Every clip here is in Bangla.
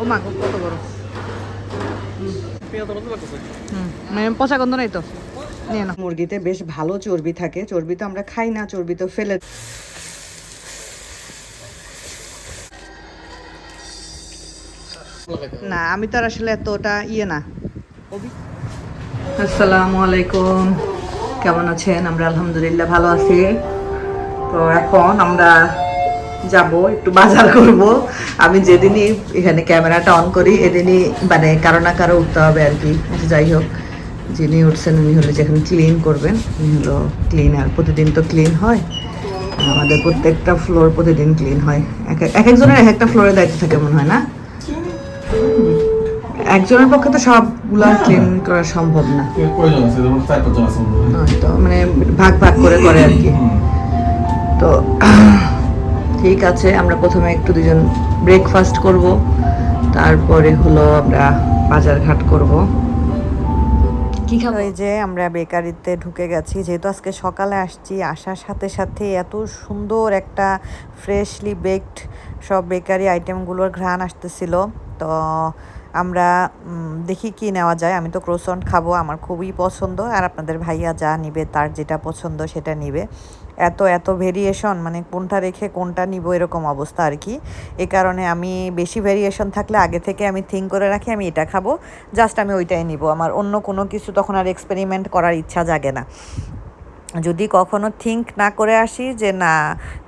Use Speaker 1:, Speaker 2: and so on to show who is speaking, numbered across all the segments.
Speaker 1: ও মা কত বড়। মানে পচা গন্ধ নাই তো? নিয়ে না। মুরগিতে বেশ ভালো চর্বি থাকে, চর্বি তো আমরা খাই না, চর্বি তো ফেলে। না আমি তো আর আসলে এতটা ইয়ে না। আসসালামু আলাইকুম, কেমন আছেন? আমরা আলহামদুলিল্লাহ ভালো আছি। তো এখন আমরা যাব একটু বাজার করব। আমি যেদিনই এখানে ক্যামেরাটা অন করি এদিনই মানে কারো না কারো উঠতে হবে আর কি। যাই হোক, যিনি উঠছেন উনি হলো যেখানে ক্লিন করবেন, উনি হলো ক্লিনার। প্রতিদিন তো ক্লিন হয়, আমাদের প্রত্যেকটা ফ্লোর প্রতিদিন ক্লিন হয়। এক একজনের এক একটা ফ্লোরের দায়িত্ব থাকে মনে হয় না? একজনের পক্ষে তো সবগুলা ক্লিন করা সম্ভব না, তো মানে ভাগ ভাগ করে করে আর কি। তো ঠিক আছে, আমরা প্রথমে একটু দুজন ব্রেকফাস্ট করব, তারপরে হলো আমরা বাজারঘাট করব। কি খাবো? এই যে আমরা বেকারিতে ঢুকে গেছি, যেহেতু আজকে সকালে আসছি, আসার সাথে সাথে এত সুন্দর একটা ফ্রেশলি বেকড সব বেকারি আইটেমগুলোর ঘ্রাণ আসতেছিল। তো আমরা দেখি কি নেওয়া যায়। আমি তো ক্রোসন্ট খাবো, আমার খুবই পছন্দ, আর আপনাদের ভাইয়া যা নিবে তার যেটা পছন্দ সেটা নিবে। এত এত ভেরিয়েশন, মানে কোনটা রেখে কোনটা নিব এরকম অবস্থা আর কি। এ কারণে আমি বেশি ভেরিয়েশন থাকলে আগে থেকে আমি থিঙ্ক করে রাখি আমি এটা খাবো, জাস্ট আমি ওইটাই নিব। আমার অন্য কোনো কিছু তখন আর এক্সপেরিমেন্ট করার ইচ্ছা জাগে না। যদি কখনো থিঙ্ক না করে আসি যে না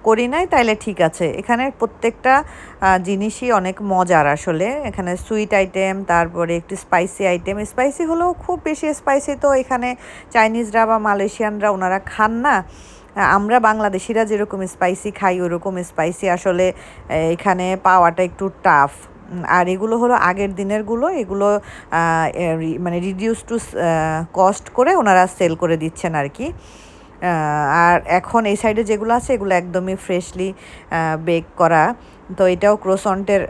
Speaker 1: করি নাই, তাইলে ঠিক আছে। এখানে প্রত্যেকটা জিনিসই অনেক মজার আসলে। এখানে সুইট আইটেম, তারপরে একটু স্পাইসি আইটেম। স্পাইসি হলেও খুব বেশি স্পাইসি তো এখানে চাইনিজরা বা মালয়েশিয়ানরা ওনারা খান না। আমরা বাংলাদেশিরা যেরকম স্পাইসি খাই ওরকম স্পাইসি আসলে এখানে পাওয়াটা একটু টাফ। আর এগুলো হলো আগের দিনেরগুলো, এগুলো মানে রিডিউস টু কস্ট করে ওনারা সেল করে দিচ্ছেন আর কি। আর এখন এই সাইডে যেগুলো আছে এগুলো একদমই ফ্রেশলি বেক করা। তো এটাও ক্রোসন্টের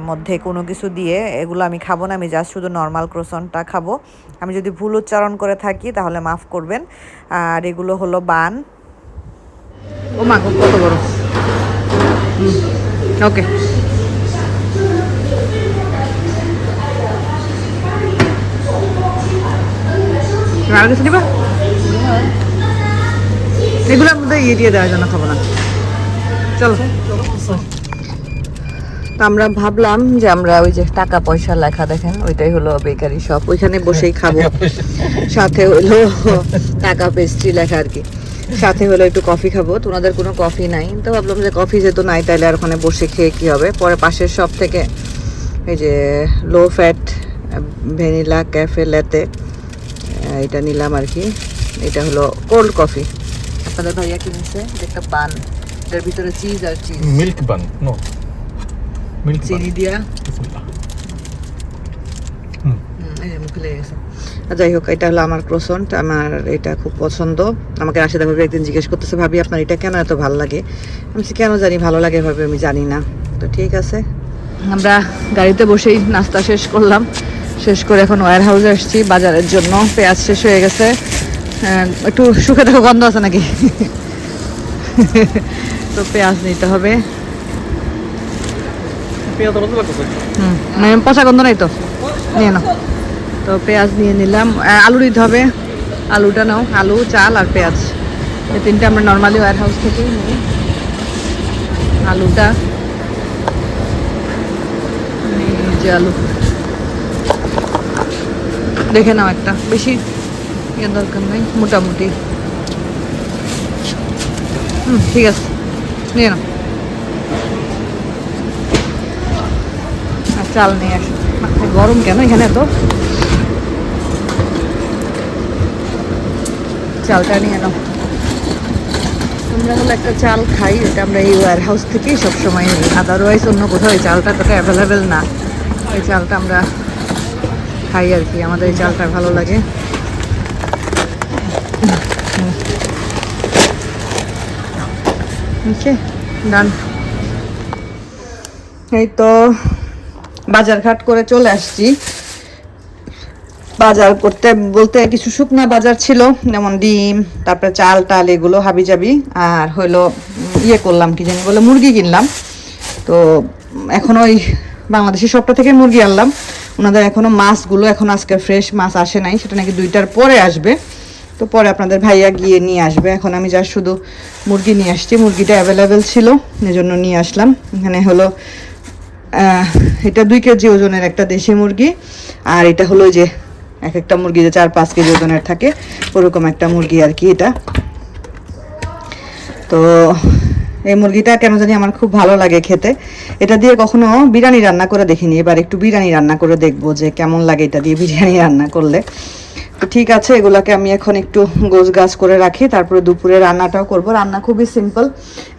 Speaker 1: মধ্যে কোনো কিছু দিয়ে, এগুলো আমি খাবো না, আমি জাস্ট শুধু নর্মাল ক্রোসন্টটা খাবো। আমি যদি ভুল উচ্চারণ করে থাকি তাহলে মাফ করবেন। আর এগুলো হলো বান। ও মা কত বড়। ওকে, আর কিছু নিবা? এগুলোর মধ্যে ইয়ে দিয়ে দেওয়ার জন্য খাবো না, চলো। তো আমরা ভাবলাম যে আমরা ওই যে টাকা পয়সা লেখা দেখেন ওইটাই হলো বেকারি শপ, ওইখানে বসেই খাবো। সাথে হলো টাকা পেস্ট্রি লেখা আর কি, সাথে হলো একটু কফি খাবো। তো ওনাদের কোনো কফি নাই, তো ভাবলাম যে কফি যেহেতু নাই তাহলে আর ওখানে বসে খেয়ে কি হবে। পরে পাশের শপ থেকে এই যে লো ফ্যাট ভ্যানিলা ক্যাফে ল্যাতে এটা নিলাম আর কি। এটা হলো কোল্ড কফি। আপনাদের ভাইয়া কিনছে একটা বান, এটার ভিতরে চিজ আর চিজ,
Speaker 2: মিল্ক বান, নো মিল্ক
Speaker 1: চিনি দিয়া। মুখে লেগে গেছে। যাই হোক, এটা হলো আমার ক্রোসন্ট, আমার এটা খুব পছন্দ। আমাকে রাশিদা ভাবি একদিন জিজ্ঞেস করতেছে, ভাবি আপনার এটা কেন এত ভালো লাগে? আমি কেন জানি ভালো লাগে ভাবি, আমি জানি না। তো ঠিক আছে, আমরা গাড়িতে বসেই নাস্তা শেষ করলাম, শেষ করে এখন ওয়্যার হাউসে আসছি বাজারের জন্য। পেঁয়াজ শেষ হয়ে গেছে, একটু শুকে দেখো গন্ধ আছে নাকি। তো পেঁয়াজ নিতে হবে। মানে পচা গন্ধ নাই তো? নিয়ে নাও। তো পেঁয়াজ নিয়ে নিলাম, আলু নিতে হবে, আলুটা নাও, আলু চাল আর পেঁয়াজ, এই তিনটা আমরা নর্মালি ওয়্যার হাউস থেকেই নিই। আলুটা যে আলু দেখে নাও, একটা বেশি ইয়ে দরকার নেই, মোটামুটি। ঠিক আছে, নিয়ে নাও। চাল নিয়ে আসো, গরম কেন এখানে তো। চালটা নিয়ে নাও। আমরা হলো একটা চাল খাই, ওটা আমরা এই ওয়্যার হাউস থেকেই সবসময় নিই, আদারওয়াইজ অন্য কোথাও এই চালটা তোটা অ্যাভেলেবেল না। ওই চালটা আমরা খাই আর কি, আমাদের এই চালটা ভালো লাগে। ওকে, ডান। এই তো বাজারঘাট করে চলে আসছি। বাজার করতে বলতে কিছু শুকনা বাজার ছিল, যেমন ডিম, তারপরে চাল টাল এগুলো হাবিজাবি, আর হইলো ইয়ে করলাম কি জানি বলে মুরগি কিনলাম। তো এখন ওই বাংলাদেশি সবটা থেকে মুরগি আনলাম। ওনাদের এখনো মাছগুলো এখন আজকে ফ্রেশ মাছ আসে নাই, সেটা নাকি 2টার পরে আসবে। তো পরে আপনাদের ভাইয়া গিয়ে নিয়ে আসবে। এখন আমি যা শুধু মুরগি নিয়ে আসছি, মুরগিটা অ্যাভেলেবেল ছিল এজন্য নিয়ে আসলাম। এখানে হলো এটা 2 কেজি ওজনের একটা দেশি মুরগি, আর এটা হলো যে এক একটা মুরগি যে 4-5 কেজি ওজনের থাকে ওরকম একটা মুরগি আর কি এটা। তো এই মুরগিটা কেন জানি আমার খুব ভালো লাগে খেতে। এটা দিয়ে কখনো বিরিয়ানি রান্না করে দেখিনি, এবার একটু বিরিয়ানি রান্না করে দেখবো যে কেমন লাগে এটা দিয়ে বিরিয়ানি রান্না করলে। তো ঠিক আছে, এগুলাকে আমি এখন একটু গোছগাছ করে রাখি, তারপরে দুপুরে রান্নাটাও করব। রান্না খুবই সিম্পল,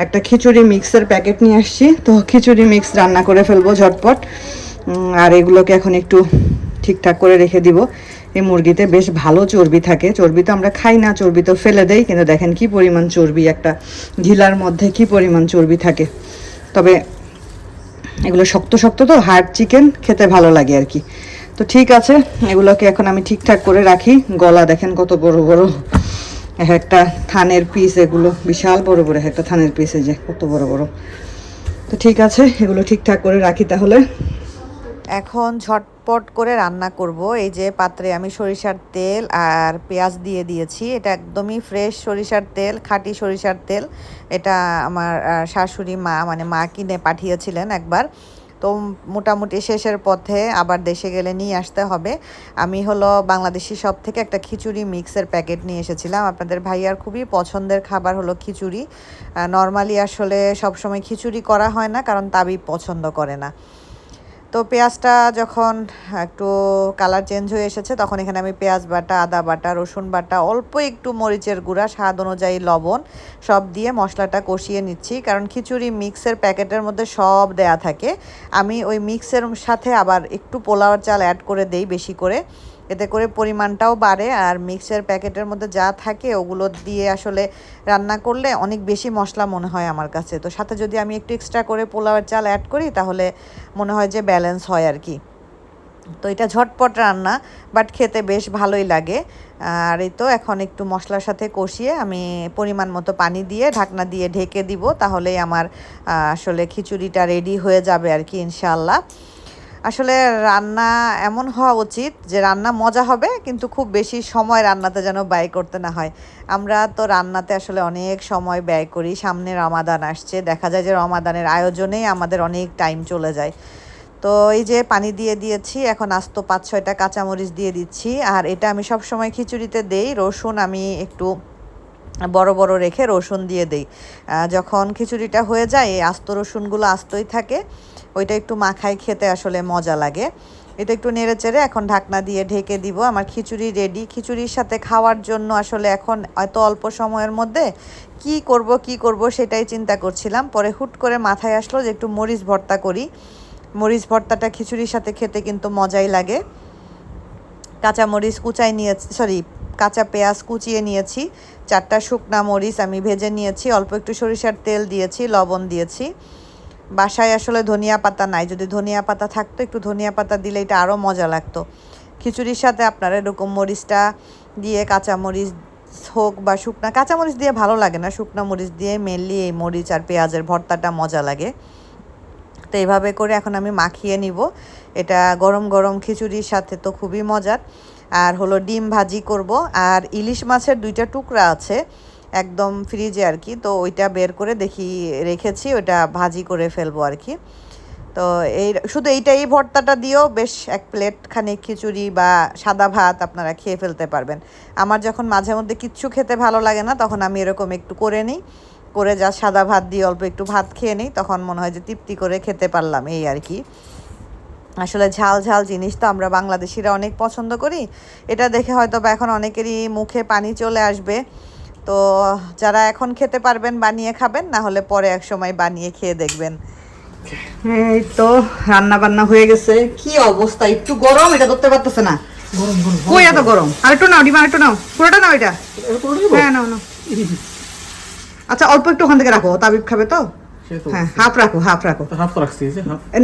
Speaker 1: একটা খিচুড়ি মিক্সের প্যাকেট নিয়ে আসছি, তো খিচুড়ি মিক্স রান্না করে ফেলবো ঝটপট। আর এগুলোকে এখন একটু ঠিকঠাক করে রেখে দিব। এই মুরগিতে বেশ ভালো চর্বি থাকে, চর্বি তো আমরা খাই না, চর্বি তো ফেলে দেই, কিন্তু দেখেন কি পরিমাণ চর্বি, একটা ঢিলার মধ্যে কি পরিমাণ চর্বি থাকে। তবে এগুলো শক্ত শক্ত তো, হার্ড চিকেন খেতে ভালো লাগে আর কি। তো ঠিক আছে, এগুলোকে এখন আমি ঠিকঠাক করে রাখি। গলা দেখেন কত বড় বড়, একটা থানের পিস, এগুলো বিশাল বড় বড় একটা থানের পিস, এই যে কত বড় বড়। তো ঠিক আছে, এগুলো ঠিকঠাক করে রাখি তাহলে। এখন ঝটপট করে রান্না করব। এই যে পাত্রে আমি সরিষার তেল আর পেঁয়াজ দিয়ে দিয়েছি। এটা একদমই ফ্রেশ সরিষার তেল, খাঁটি সরিষার তেল। এটা আমার শাশুড়ি মা, মানে মা কিনে পাঠিয়েছিলেন একবার। তো মোটামুটি শেষের পথে, আবার দেশে গেলে নিয়ে আসতে হবে। আমি হলো বাংলাদেশি সব থেকে একটা খিচুড়ি মিক্সের প্যাকেট নিয়ে এসেছিলাম। আপনাদের ভাইয়ার খুবই পছন্দের খাবার হলো খিচুড়ি। নর্মালি আসলে সবসময় খিচুড়ি করা হয় না, কারণ তাবিব পছন্দ করে না। তো পেঁয়াজটা যখন একটু কালার চেঞ্জ হয়ে এসেছে, তখন এখানে আমি পেঁয়াজ বাটা, আদা বাটা, রসুন বাটা, অল্প একটু মরিচের গুঁড়া, স্বাদ অনুযায়ী লবণ সব দিয়ে মশলাটা কষিয়ে নিচ্ছি। কারণ খিচুড়ি মিক্সের প্যাকেটের মধ্যে সব দেয়া থাকে। আমি ওই মিক্সের সাথে আবার একটু পোলাওর চাল অ্যাড করে দেই বেশি করে, এতে করে পরিমাণটাও বাড়ে। আর মিক্সের প্যাকেটের মধ্যে যা থাকে ওগুলো দিয়ে আসলে রান্না করলে অনেক বেশি মশলা মনে হয় আমার কাছে। তো সাথে যদি আমি একটু এক্সট্রা করে পোলাওয়ের চাল অ্যাড করি, তাহলে মনে হয় যে ব্যালেন্স হয় আর কি। তো এটা ঝটপট রান্না, বাট খেতে বেশ ভালোই লাগে। আর এই তো এখন একটু মশলার সাথে কষিয়ে আমি পরিমাণ মতো পানি দিয়ে ঢাকনা দিয়ে ঢেকে দিব, তাহলেই আমার আসলে খিচুড়িটা রেডি হয়ে যাবে আর কি ইনশাআল্লাহ। আসলে রান্না এমন হওয়া উচিত যে রান্না মজা হবে, কিন্তু খুব বেশি সময় রান্নাতে যেন ব্যয় করতে না হয়। আমরা তো রান্নাতে আসলে অনেক সময় ব্যয় করি। সামনে রমাদান আসছে, দেখা যায় যে রমাদানের আয়োজনেই আমাদের অনেক টাইম চলে যায়। তো এই যে পানি দিয়ে দিয়েছি, এখন আস্ত 5-6টা কাঁচামরিচ দিয়ে দিচ্ছি। আর এটা আমি সব সময় খিচুড়িতে দেই, রসুন আমি একটু বড় বড় রেখে রসুন দিয়ে দেই। যখন খিচুড়িটা হয়ে যায়, এই আস্ত রসুনগুলো আস্তই থাকে, ওইটা একটু মাখায় খেতে আসলে মজা লাগে। এটা একটু নেড়ে চেড়ে এখন ঢাকনা দিয়ে ঢেকে দিব। আমার খিচুড়ি রেডি। খিচুড়ির সাথে খাওয়ার জন্য আসলে এখন এত অল্প সময়ের মধ্যে কি করব সেটাই চিন্তা করছিলাম। পরে হুট করে মাথায় আসলো যে একটু মরিচ ভর্তা করি। মরিচ ভর্তাটা খিচুড়ির সাথে খেতে কিন্তু মজাই লাগে। কাঁচা মরিচ কুচাই নিয়েছি, কাঁচা পেঁয়াজ কুচিয়ে নিয়েছি, 4টা শুকনা মরিচ আমি ভেজে নিয়েছি, অল্প একটু সরিষার তেল দিয়েছি, লবণ দিয়েছি। বাসায় আসলে ধনিয়া পাতা নাই, যদি ধনিয়া পাতা থাকতো একটু ধনিয়া পাতা দিলে এটা আরও মজা লাগতো। খিচুড়ির সাথে আপনারা এরকম মরিচটা দিয়ে, কাঁচা মরিচ হোক বা শুকনা, কাঁচা মরিচ দিয়ে ভালো লাগে না, শুকনা মরিচ দিয়ে মেনলি এই মরিচ আর পেঁয়াজের ভর্তাটা মজা লাগে। তো এইভাবে করে এখন আমি মাখিয়ে নিব। এটা গরম গরম খিচুড়ির সাথে তো খুবই মজার। আর হলো ডিম ভাজি করব, আর ইলিশ মাছের 2টা টুকরা আছে একদম ফ্রিজে আর কি, তো ওইটা বের করে দেখি রেখেছি, ওইটা ভাজি করে ফেলবো আর কি। তো শুধু এই ভর্তাটা দিয়েও বেশ 1 প্লেট খানিক খিচুড়ি বা সাদা ভাত আপনারা খেয়ে ফেলতে পারবেন। আমার যখন মাঝে মধ্যে কিচ্ছু খেতে ভালো লাগে না, তখন আমি এরকম একটু করে নিই, করে যা সাদা ভাত দিয়ে অল্প একটু ভাত খেয়ে নিই, তখন মনে হয় যে তৃপ্তি করে খেতে পারলাম, এই আর কি। আসলে ঝাল ঝাল জিনিস তো আমরা বাংলাদেশিরা অনেক পছন্দ করি। এটা দেখে হয়তো বা এখন অনেকেরই মুখে পানি চলে আসবে। তো যারা এখন খেতে পারবেন বানিয়ে খাবেন, না হলে পরে এক সময় বানিয়ে খেয়ে দেখবেন। এই তো রান্না বান্না হয়ে গেছে। কি অবস্থা, একটু গরম, এটা ধরতে পারতেছে না। কই এত গরম? আর একটু নাও, ডিমা একটু নাও, পুরোটা নাও এটা। হ্যাঁ নাও নাও। আচ্ছা অল্প একটু ওখান থেকে রাখো, তাবিব খাবে তো। হ্যাঁ হাফ রাখো, হাফ রাখো।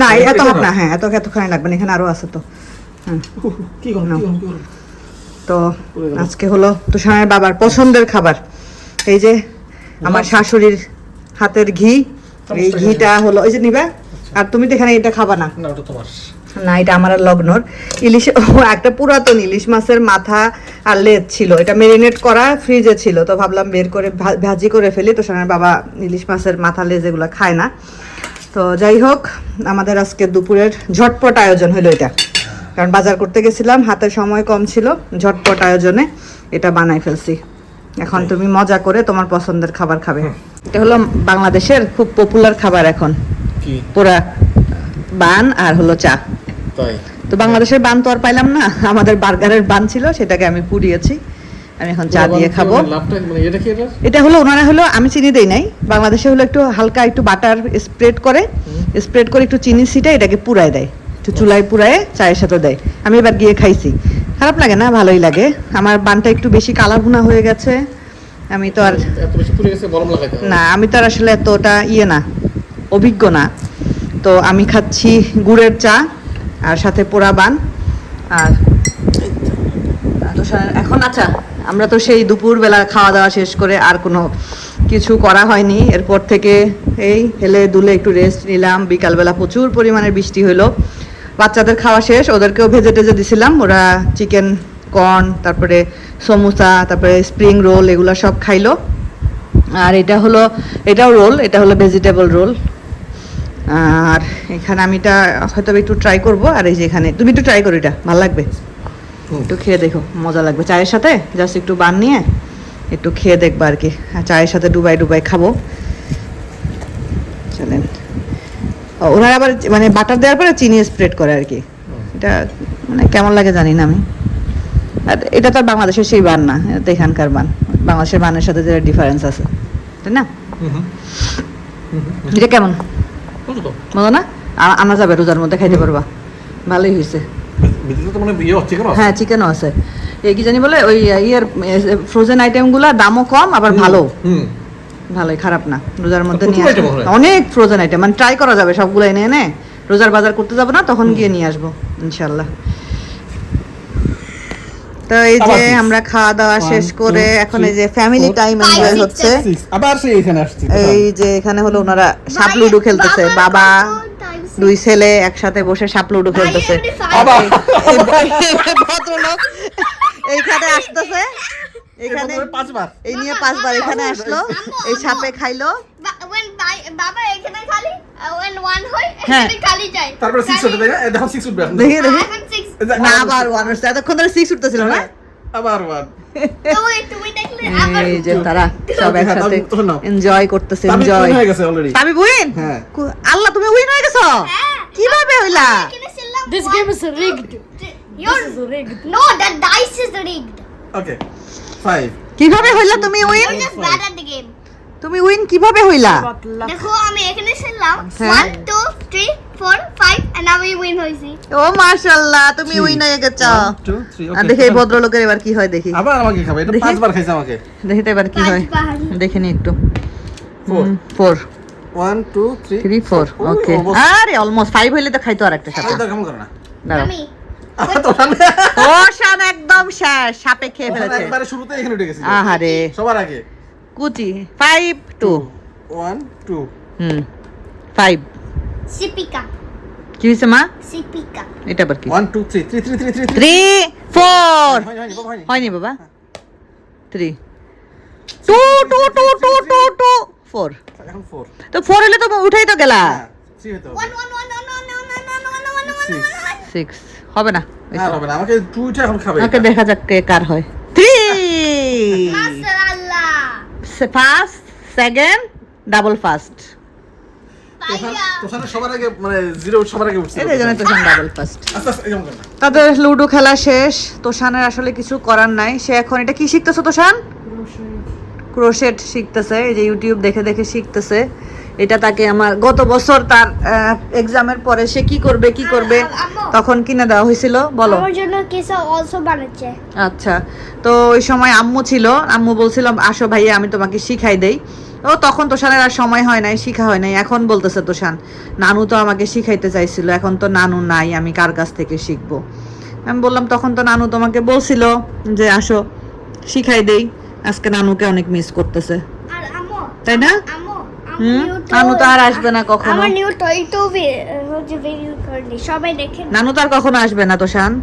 Speaker 1: না এত হাফ না, হ্যাঁ এতখানি লাগবে না, এখানে আরো আছে তো। তো আজকে হলো তুষারের বাবার পছন্দের খাবার, এই যে আমার শাশুড়ির হাতের ঘি। এই ঘিটা হলো, এই যে নিবা, আর তুমি তো এখানে এটা খাবা না।
Speaker 2: না ওটা তোমার।
Speaker 1: না এটা আমার আর লগ্নর। ইলিশ একটা পুরাতন ইলিশ মাছের মাথা আর লেজ ছিল, এটা মেরিনেট করা ফ্রিজে ছিল, তো ভাবলাম বের করে ভাজি করে ফেলি। তো সোনার বাবা ইলিশ মাছের মাথা লেজ এগুলো খায় না। তো যাই হোক, আমাদের আজকে দুপুরের ঝটপট আয়োজন হলো এটা, কারণ বাজার করতে গেছিলাম, হাতে সময় কম ছিল, ঝটপট আয়োজনে এটা বানাই ফেলছি। এখন তুমি মজা করে তোমার পছন্দের খাবার খাবে। এটা হলো বাংলাদেশের খুব পপুলার খাবার এখন,
Speaker 2: কি
Speaker 1: পুরা বান আর হলো চা।
Speaker 2: তাই?
Speaker 1: তো বাংলাদেশের বান তো আর পাইলাম না, আমাদের বার্গারের বান ছিল, সেটাকে আমি পুড়িয়েছি, আমি এখন চা দিয়ে খাবো।
Speaker 2: লাভটা মানে এটা কি এটা?
Speaker 1: এটা হলো ওনারা হলো, আমি চিনি দেই নাই, বাংলাদেশে হলো একটু হালকা একটু বাটার স্প্রেড করে একটু চিনি ছিটা এটাকে পুরায় দেয়, একটু চুলায় পুরায় চায়ের সাথে দেয়। আমি এবার গিয়ে খাইছি, খারাপ লাগে না, ভালোই লাগে। আমার বানটা একটু বেশি কালার ভুনা হয়ে গেছে, আমি তো আর
Speaker 2: এত বেশি পুড়ে গেছে, গরম লাগাইতে হবে।
Speaker 1: না, আমি তো আর আসলে এতটা না, অভিজ্ঞ না। তো আমি খাচ্ছি গুড়ের চা আর সাথে পোড়া বান। আর তো এখন আচ্ছা, আমরা তো সেই দুপুরবেলা খাওয়া দাওয়া শেষ করে আর কোনো কিছু করা হয়নি, এরপর থেকে এই হেলে দুলে একটু রেস্ট নিলাম। বিকালবেলা প্রচুর পরিমাণে বৃষ্টি হলো, বাচ্চাদের খাওয়া শেষ, ওদেরকেও ভেজে টেজে দিছিলাম, ওরা চিকেন কর্ন, তারপরে সমোসা, তারপরে স্প্রিং রোল এগুলো সব খাইলো। আর এটা হলো, এটাও রোল, এটা হলো ভেজিটেবল রোল। আর এখানে আমি এটা হয়তো একটু ট্রাই করব। আর এই যে এখানে তুমি একটু ট্রাই করো, এটা ভালো লাগবে, একটু খেয়ে দেখো, মজা লাগবে। চায়ের সাথে জাস্ট একটু বান নিয়ে একটু খেয়ে দেখবো আর কি, চায়ের সাথে ডুবাই ডুবাই খাবো। চলেন, ওনারা আবার মানে বাটার দেওয়ার পরে চিনি স্প্রেড করে আর কি, এটা মানে কেমন লাগে জানি না আমি। আর এটা তো আর বাংলাদেশের সেই বান না, এটা তো এখানকার বান, বাংলাদেশের বানের সাথে যে ডিফারেন্স আছে, তাই না? এটা কেমন বলো না, আনা যাবে রোজার মধ্যে, খাইতে পারবা, ভালোই হয়েছে।
Speaker 2: ভিতরে তো মানে ইয়ে চিকেন আছে।
Speaker 1: হ্যাঁ চিকেনও আছে, এই কি জানি বলে ওই ইয়ের ফ্রোজেন আইটেমগুলো দামও কম, আবার ভালো, ভালোই, খারাপ না। রোজার মধ্যে নিয়ে আসবো অনেক ফ্রোজেন আইটেম, মানে ট্রাই করা যাবে সবগুলো এনে এনে, রোজার বাজার করতে যাবো না তখন গিয়ে নিয়ে আসবো ইনশাল্লাহ। তো এই যে আমরা খাওয়া দাওয়া শেষ করে এখন এই যে ফ্যামিলি টাইম এনজয় হচ্ছে।
Speaker 2: আবার সেই এখানে আসছে,
Speaker 1: এই যে এখানে হলো ওনারা সাপ লুডো খেলতেছে, বাবা দুই ছেলে একসাথে বসে সাপ লুডো খেলতেছে। ভদ্রলোক এইখানে আসতেছে, এখানে
Speaker 2: পাঁচবার
Speaker 1: এই নিয়ে 5 বার এখানে আসলো, এই সাপে খাইলো।
Speaker 3: বাবা এখানে খালি when one হয়
Speaker 1: হ্যাঁ।
Speaker 3: এখানে খালি যায়,
Speaker 2: তারপরে 6 উঠে দেয়, দেখো 6 উঠবে এখন।
Speaker 1: দেখি দেখি,
Speaker 3: এখন 6
Speaker 1: না আবার 1 হচ্ছে, এতক্ষণ ধরে 6 উঠতেছিল না।
Speaker 2: আবার ওয়ান।
Speaker 3: তুমি দেখলে আবার
Speaker 1: এই যে তারা সব একসাথে এনজয় করতেছে, এনজয়।
Speaker 2: হয়ে গেছে অলরেডি।
Speaker 1: আমি উইন,
Speaker 2: হ্যাঁ।
Speaker 1: আল্লাহ তুমি উইন হয়ে গেছো, কিভাবে হইলা?
Speaker 3: এখানে ছিলাম
Speaker 4: This game is rigged.
Speaker 3: You're
Speaker 4: This is rigged.
Speaker 3: no, that dice is rigged.
Speaker 2: ওকে 5
Speaker 1: কিভাবে হইলা তুমি win?
Speaker 3: You're just bad at the game.
Speaker 1: তুমি উইন কিভাবে হইলা?
Speaker 4: But luck.
Speaker 3: দেখো আমি এখানে ছিলাম
Speaker 1: হ্যাঁ।
Speaker 3: 1 2 3 4 5 and আমি উইন হইছি।
Speaker 1: ও মাশাআল্লাহ, তুমি উইন হয়ে গেছো।
Speaker 2: 2 3
Speaker 1: আর দেখি এই ভদ্রলোকের এবার কি হয়, দেখি
Speaker 2: আবার আমাকে খাবে, এটা
Speaker 1: দেখি।
Speaker 2: 5 বার খাইছে আমাকে।
Speaker 1: দেখি তো এবার কি হয়,
Speaker 3: পাঁচবার।
Speaker 1: দেখে নি একটু।
Speaker 2: 4
Speaker 1: 4
Speaker 2: 1 2 3
Speaker 1: 3 4 ওকে। আরে অলমোস্ট 5 হইলে তো খাইতো আর একটা সাথে।
Speaker 2: এটা কেমন করে না?
Speaker 1: দাঁড়াও,
Speaker 3: আমি
Speaker 1: ও শান একদম শেষ, সাপে খেয়ে ফেলেছে।
Speaker 2: একবারে শুরুতে এখানে উঠে গেছিল
Speaker 1: আহারে
Speaker 2: সবার আগে।
Speaker 1: কুচি। 5 2
Speaker 2: 1 2
Speaker 1: 5
Speaker 3: সিপিকা
Speaker 1: কি হইছে মা?
Speaker 3: সিপিকা
Speaker 1: এটা আবার কি?
Speaker 2: 1 2 3 3 3 3 3
Speaker 1: 3 4
Speaker 2: হয়নি বাবা, হয়নি।
Speaker 1: হয়নি বাবা। 3 2 2 2 2 2 2 4
Speaker 2: এখন 4
Speaker 1: তো 4 হলে তো উঠাই তো গেলা।
Speaker 2: 3 হতো
Speaker 3: 1 1 1
Speaker 1: 6 হবে না,
Speaker 2: না হবে না, আমাকে 2 টা এখন খাবে।
Speaker 1: ওকে দেখা যাক কে কার হয়। 3
Speaker 3: মাশাআল্লাহ
Speaker 1: ফার্স্ট সেকেন্ড ডাবল ফার্স্ট,
Speaker 3: পাইয়া
Speaker 2: তোসানে সবার আগে মানে 0 সবার আগে উঠছে।
Speaker 1: এর জন্য তো ডাবল ফার্স্ট।
Speaker 2: আস্তে আস্তে এরকম করে না।
Speaker 1: তাদের লুডো খেলা শেষ, তোষানের আসলে কিছু করার নাই, সে এখন এটা কি শিখতেছে তোষান? ক্রোশেট শিখতেছে, এই যে ইউটিউব দেখে দেখে শিখতেছে। এটা তাকে আমার গত বছর তার এক্সামের পরে সে কি করবে তখন কিনে দেওয়া হয়েছিল, বলো।
Speaker 3: আমার জন্য কিছু অলসো বানাচ্ছে।
Speaker 1: আচ্ছা, তো ওই সময় আম্মু ছিল, আম্মু বলছিল আসো ভাইয়া আমি তোমাকে শিখাই দেই। ও তখন তোষানের আর সময় হয় নাই, শিখা হয় নাই। এখন বলতেছে তোষান নানু তো আমাকে শিখাইতে চাইছিল, এখন তো নানু নাই, আমি কার কাছ থেকে শিখবো? আমি বললাম তখন তো নানু তোমাকে বলছিল যে আসো শিখাই দেই। আজকে নানুকে অনেক মিস করতেছে,
Speaker 3: আর আম্মু
Speaker 1: তাই না?
Speaker 3: আম্মু
Speaker 1: নানু তো আর আসবে না কখনো।
Speaker 3: আমার নিউ টয় তো হচ্ছে ভিডিও করেনি, সবাই দেখে।
Speaker 1: নানু তো আর কখনো আসবে না তোষান।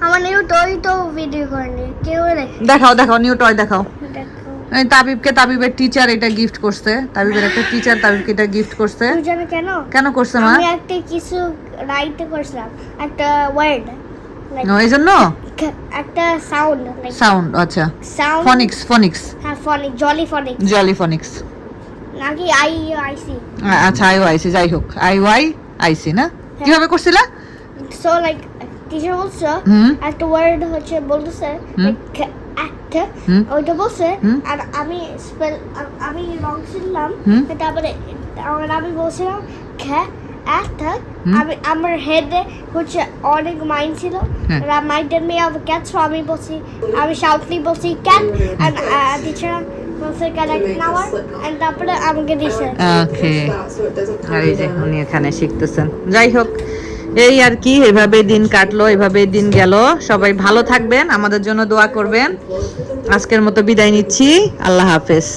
Speaker 3: আমার নিউ টয় তো ভিডিও করেনি, কেউ দেখে।
Speaker 1: দেখাও দেখাও নিউ টয় দেখাও।
Speaker 3: দেখো
Speaker 1: এই তাবিবকে তাবিবের টিচার এটা গিফট করছে, তাবিবের একটা টিচার তাবিবকে এটা গিফট করছে।
Speaker 3: তুই জানো কেন?
Speaker 1: কেন করছে মা?
Speaker 3: আমি একটা কিছু রাইট করছিলাম, একটা ওয়ার্ড
Speaker 1: এই জন্য
Speaker 3: একটা সাউন্ড লাইক
Speaker 1: সাউন্ড, আচ্ছা
Speaker 3: সাউন্ড
Speaker 1: ফনিক্স ফনিক্স
Speaker 3: হ্যাঁ ফনিক জলি ফনিক
Speaker 1: জলি ফনিক্স,
Speaker 3: নাকি আইসি
Speaker 1: আচ্ছা আই আইসি, যাই হোক আই ওয়াই আইসি না, কিভাবে করছিলা?
Speaker 3: সো লাইক টিচার বলছে
Speaker 1: হুম
Speaker 3: একটা ওয়ার্ড হচ্ছে বলতেছে লাইক একটা ওইটা বলছে আর আমি স্পেল আমি রং ছিলাম, তারপরে আমি বলছিলাম খা একটা আমি আমার হেডে হচ্ছে অনেক মাইন্ড ছিল, আর মাইন্ডের মেয়ে অফ ক্যাট, সো আমি বলছি আমি শাউটলি বলছি ক্যাট এন্ড টিচার বলছে কারেক্ট নাওয়ার এন্ড তারপরে আমাকে দিছে।
Speaker 1: ওকে, আর এই যে উনি এখানে শিখতেছেন। যাই হোক এই আর কি, এভাবে দিন কাটলো, এভাবে দিন গেল। সবাই ভালো থাকবেন, আমাদের জন্য দোয়া করবেন। আজকের মতো বিদায় নিচ্ছি, আল্লাহ হাফেজ।